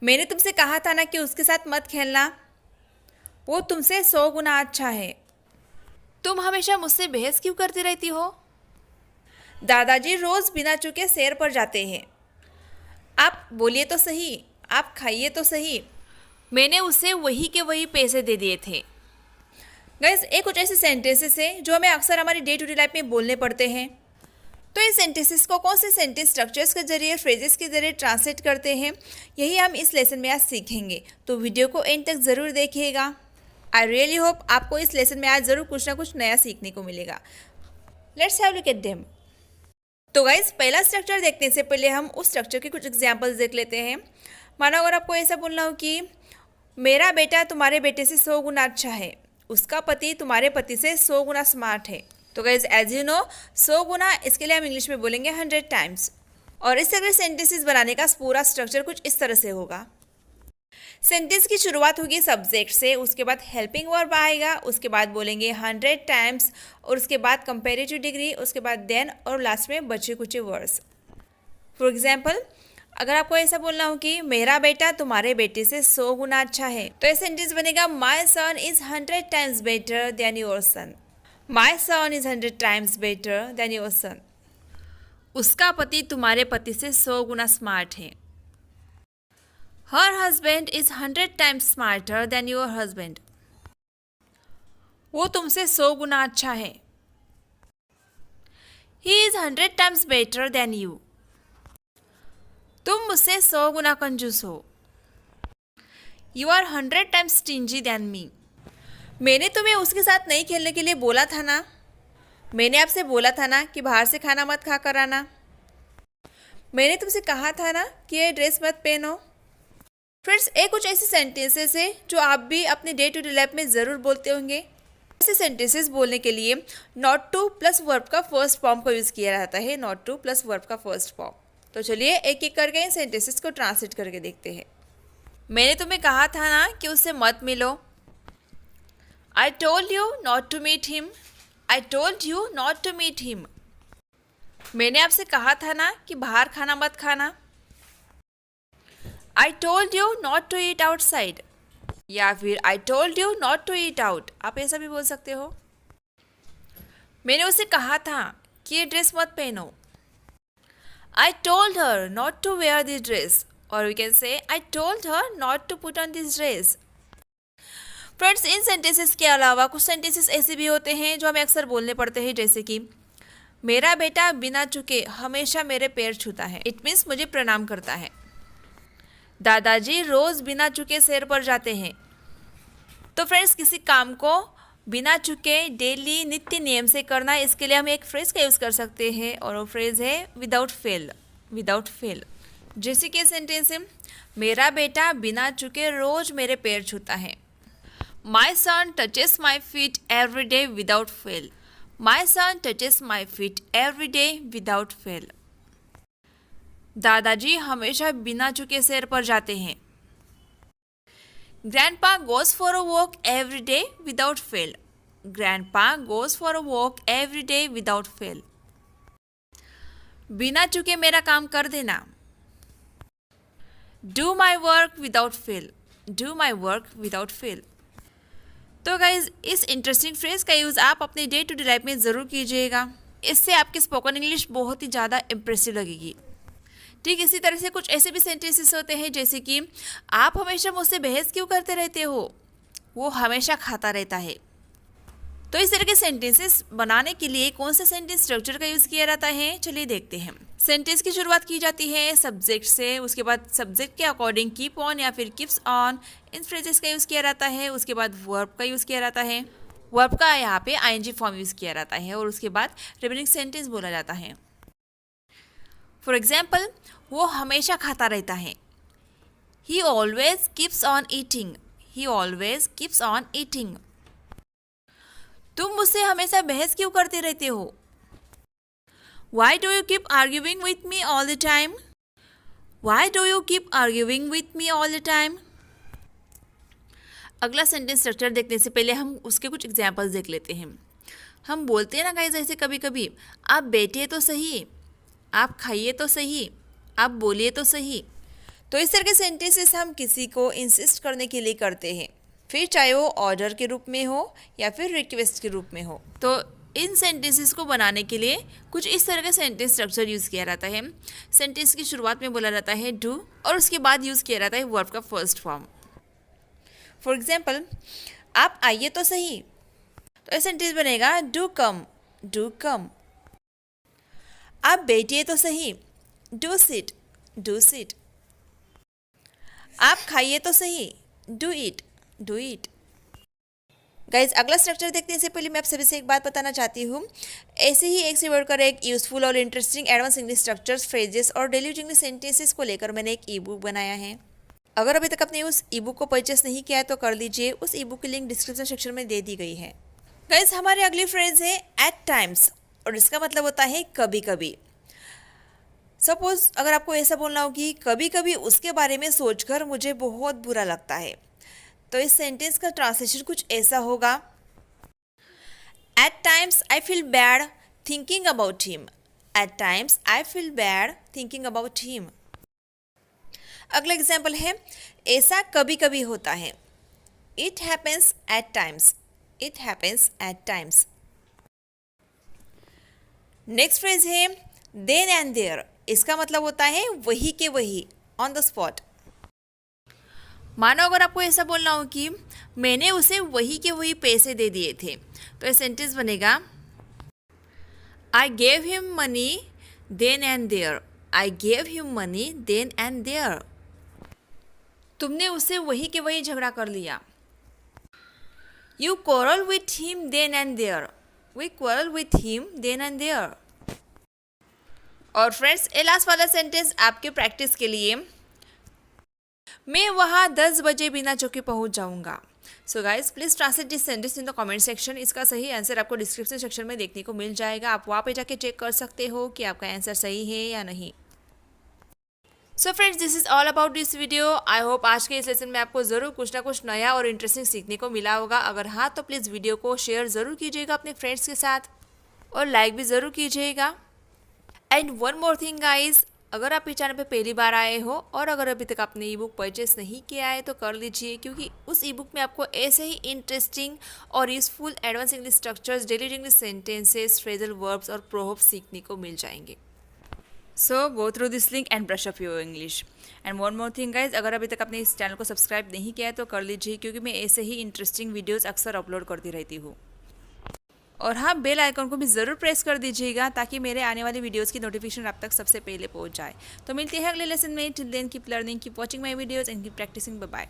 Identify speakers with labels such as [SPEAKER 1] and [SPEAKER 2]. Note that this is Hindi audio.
[SPEAKER 1] मैंने तुमसे कहा था ना कि उसके साथ मत खेलना, वो तुमसे 100 गुना अच्छा है।
[SPEAKER 2] तुम हमेशा मुझसे बहस क्यों करती रहती हो?
[SPEAKER 1] दादाजी रोज बिना चूके सैर पर जाते हैं। आप बोलिए तो सही, आप खाइए तो सही।
[SPEAKER 2] मैंने उसे वही के वही पैसे दे दिए थे।
[SPEAKER 1] गाइस, ये कुछ ऐसे सेंटेंसेस हैं जो हमें अक्सर हमारी डे टू डे लाइफ में बोलने पड़ते हैं। तो इन सेंटेंसेस को कौन से सेंटेंस स्ट्रक्चर्स के जरिए, फ्रेजेस के जरिए ट्रांसलेट करते हैं, यही हम इस लेसन में आज सीखेंगे। तो वीडियो को एंड तक ज़रूर देखिएगा। आई रियली होप आपको इस लेसन में आज ज़रूर कुछ ना कुछ नया सीखने को मिलेगा। Let's have look at them. तो गाइस, पहला स्ट्रक्चर देखने से पहले हम उस स्ट्रक्चर के कुछ एग्जाम्पल्स देख लेते हैं। मानो अगर आपको ऐसा बोलना हो कि मेरा बेटा तुम्हारे बेटे से 100 गुना अच्छा है, उसका पति तुम्हारे पति से 100 गुना स्मार्ट है। तो गाइज, एज यू नो, 100 गुना इसके लिए हम इंग्लिश में बोलेंगे 100 टाइम्स। और इस तरह सेंटेंसेस बनाने का पूरा स्ट्रक्चर कुछ इस तरह से होगा। सेंटेंस की शुरुआत होगी सब्जेक्ट से, उसके बाद हेल्पिंग वर्ब आएगा, उसके बाद बोलेंगे 100 टाइम्स, और उसके बाद कंपेरेटिव डिग्री, उसके बाद देन, और लास्ट में बचे कुछ वर्ड्स। फॉर एग्जाम्पल, अगर आपको ऐसा बोलना हो कि मेरा बेटा तुम्हारे बेटे से 100 गुना अच्छा है, तो ये सेंटेंस बनेगा my son is 100 times better than your son. My son is 100 times better than your son.
[SPEAKER 2] उसका पति तुम्हारे पति से 100 गुना स्मार्ट है। Her husband is 100 times smarter than your husband. वो तुमसे 100 गुना अच्छा है। He is 100 times better than you. तुम मुझसे 100 गुना कंजूस हो। You are 100 times stingy than me.
[SPEAKER 1] मैंने तुम्हें उसके साथ नहीं खेलने के लिए बोला था ना। मैंने आपसे बोला था ना कि बाहर से खाना मत खा कर आना। मैंने तुमसे कहा था ना कि ये ड्रेस मत पहनो। फ्रेंड्स, ये कुछ ऐसे सेंटेंसेस है जो आप भी अपने डे टू डे लाइफ में ज़रूर बोलते होंगे। ऐसे सेंटेंसेस बोलने के लिए नॉट टू प्लस वर्ब का फर्स्ट फॉर्म को यूज़ किया जाता है। नॉट टू प्लस वर्ब का फर्स्ट फॉर्म। तो चलिए एक एक करके इन सेंटेंसेस को ट्रांसलेट करके देखते हैं।
[SPEAKER 2] मैंने तुम्हें कहा था ना कि उससे मत मिलो। I told you not to meet him. I told you not to meet him. मैंने आपसे कहा था ना कि बाहर खाना मत खाना। I told you not to eat outside. या फिर I told you not to eat out, आप ऐसा भी बोल सकते हो। मैंने उसे कहा था कि ये ड्रेस मत पहनो। I told her not to wear this dress, और we can say I told her not to put on this dress. Friends, इन सेंटेंसेस के अलावा कुछ सेंटेंसेस ऐसे भी होते हैं जो हमें अक्सर बोलने पड़ते हैं, जैसे कि मेरा बेटा बिना चुके हमेशा मेरे पैर छूता है। इट मीन्स मुझे प्रणाम करता है। दादाजी रोज बिना चुके सैर पर जाते हैं। तो फ्रेंड्स, किसी काम को बिना चुके डेली नित्य नियम से करना, इसके लिए हम एक फ्रेज का यूज़ कर सकते हैं, और वो फ्रेज है विदाउट फेल। Without fail. जैसे कि सेंटेंस है, मेरा बेटा बिना चुके रोज मेरे पैर छूता है। My son touches my feet every day without fail. My son touches my feet every day without fail. दादाजी हमेशा बिना चुके सैर पर जाते हैं। Grandpa goes for a walk every day without fail. Grandpa goes for a walk every day without fail. बिना चुके मेरा काम कर देना। Do my work without fail. Do my work without fail. तो गाइज, इस इंटरेस्टिंग फ्रेज का यूज़ आप अपने डे टू डे लाइफ में ज़रूर कीजिएगा। इससे आपकी स्पोकन इंग्लिश बहुत ही ज़्यादा इम्प्रेसिव लगेगी। ठीक इसी तरह से कुछ ऐसे भी सेंटेंसेस होते हैं, जैसे कि आप हमेशा मुझसे बहस क्यों करते रहते हो, वो हमेशा खाता रहता है। तो इस तरह के सेंटेंसेस बनाने के लिए कौन सा सेंटेंस स्ट्रक्चर का यूज़ किया जाता है, चलिए देखते हैं। सेंटेंस की शुरुआत की जाती है सब्जेक्ट से, उसके बाद सब्जेक्ट के अकॉर्डिंग कीप ऑन या फिर कीप्स ऑन, इन फ्रेजेस का यूज़ किया जाता है। उसके बाद वर्ब का यूज़ किया जाता है। वर्ब का यहाँ पे आईएनजी फॉर्म यूज़ किया जाता है, और उसके बाद रिमेनिंग सेंटेंस बोला जाता है। फॉर एग्जाम्पल, वो हमेशा खाता रहता है। ही always keeps on eating. He always keeps on eating. तुम मुझसे हमेशा बहस क्यों करते रहते हो। Why do you keep arguing with me all the time. Why do you keep arguing with me all the time. अगला सेंटेंस स्ट्रक्चर देखने से पहले हम उसके कुछ एग्जाम्पल्स देख लेते हैं। हम बोलते हैं ना गाइस, ऐसे कभी कभी, आप बैठिए तो सही, आप खाइए तो सही, आप बोलिए तो सही।
[SPEAKER 1] तो इस तरह के सेंटेंसेस हम किसी को इंसिस्ट करने के लिए करते हैं, फिर चाहे वो ऑर्डर के रूप में हो या फिर रिक्वेस्ट के रूप में हो।
[SPEAKER 2] तो इन सेंटेंसेस को बनाने के लिए कुछ इस तरह का सेंटेंस स्ट्रक्चर यूज़ किया जाता है। सेंटेंस की शुरुआत में बोला जाता है डू और उसके बाद यूज़ किया जाता है वर्ब का फर्स्ट फॉर्म।
[SPEAKER 1] फॉर एग्जाम्पल, आप आइए तो सही, तो ये सेंटेंस बनेगा डू कम, डू कम। आप बैठिए तो सही, डू सिट, डू सिट। आप खाइए तो सही, do it, do it. Guys, अगला स्ट्रक्चर देखने से पहले मैं आप सभी से एक बात बताना चाहती हूँ। ऐसे ही एक से बढ़कर एक यूजफुल और interesting advance English structures, phrases और डेली यूज इंग्लिश सेंटेंसेस को लेकर मैंने एक ई बुक बनाया है। अगर अभी तक आपने उस ई बुक को परचेस नहीं किया है तो कर लीजिए, उस ई बुक की लिंक डिस्क्रिप्शन सेक्शन में दे दी गई है। गाइज, हमारी अगली फ्रेज है एट टाइम्स, और इसका मतलब होता है कभी कभी। सपोज अगर आपको ऐसा बोलना हो कि कभी कभी उसके बारे में सोचकर मुझे बहुत बुरा लगता है, तो इस सेंटेंस का ट्रांसलेशन कुछ ऐसा होगा, at times I feel bad thinking about him. At times I feel bad thinking about him. अगला एग्जाम्पल है, ऐसा कभी कभी होता है, it happens at times, it happens at times. Next phrase है देन एंड देयर, इसका मतलब होता है वही के वही, ऑन द स्पॉट।
[SPEAKER 2] मानो अगर आपको ऐसा बोलना हो कि मैंने उसे वही के वही पैसे दे दिए थे, तो ये सेंटेंस बनेगा I gave him money then and there, I gave him money then and there. तुमने उससे वही के वही झगड़ा कर लिया। You quarrel with him then and there, we quarrel with him then and there. और फ्रेंड्स, ये लास्ट वाला सेंटेंस आपके प्रैक्टिस के लिए, मैं वहाँ 10 बजे बिना चौके पहुँच जाऊँगा। So guys, please translate this sentence in the comment section. इसका सही आंसर आपको डिस्क्रिप्शन सेक्शन में देखने को मिल जाएगा। आप वहाँ पे जाके चेक कर सकते हो कि आपका आंसर सही है या नहीं। So friends, this is all about this video. I hope आज के इस लेसन में आपको ज़रूर कुछ ना कुछ नया और इंटरेस्टिंग सीखने को मिला होगा। अगर हाँ, तो प्लीज़ वीडियो को शेयर ज़रूर कीजिएगा अपने फ्रेंड्स के साथ और लाइक भी ज़रूर कीजिएगा। And one more thing guys, अगर आप इस चैनल पे पहली बार आए हो और अगर अभी तक आपने ई बुक परचेस नहीं किया है तो कर लीजिए, क्योंकि उस ई बुक में आपको ऐसे ही इंटरेस्टिंग और useful advance English structures, daily English sentences, phrasal verbs और प्रोवर्ब्स सीखने को मिल जाएंगे। So go through this link and brush up your English. And one more thing guys, अगर अभी तक आपने इस चैनल को सब्सक्राइब नहीं किया है तो कर लीजिए, क्योंकि मैं ऐसे ही इंटरेस्टिंग वीडियोज़ अक्सर अपलोड करती रहती हूँ। और हाँ, बेल आइकन को भी ज़रूर प्रेस कर दीजिएगा ताकि मेरे आने वाली वीडियोस की नोटिफिकेशन आप तक सबसे पहले पहुंच जाए। तो मिलते हैं अगले लेसन में। Till then keep learning, keep watching my videos and keep practising. Bye bye.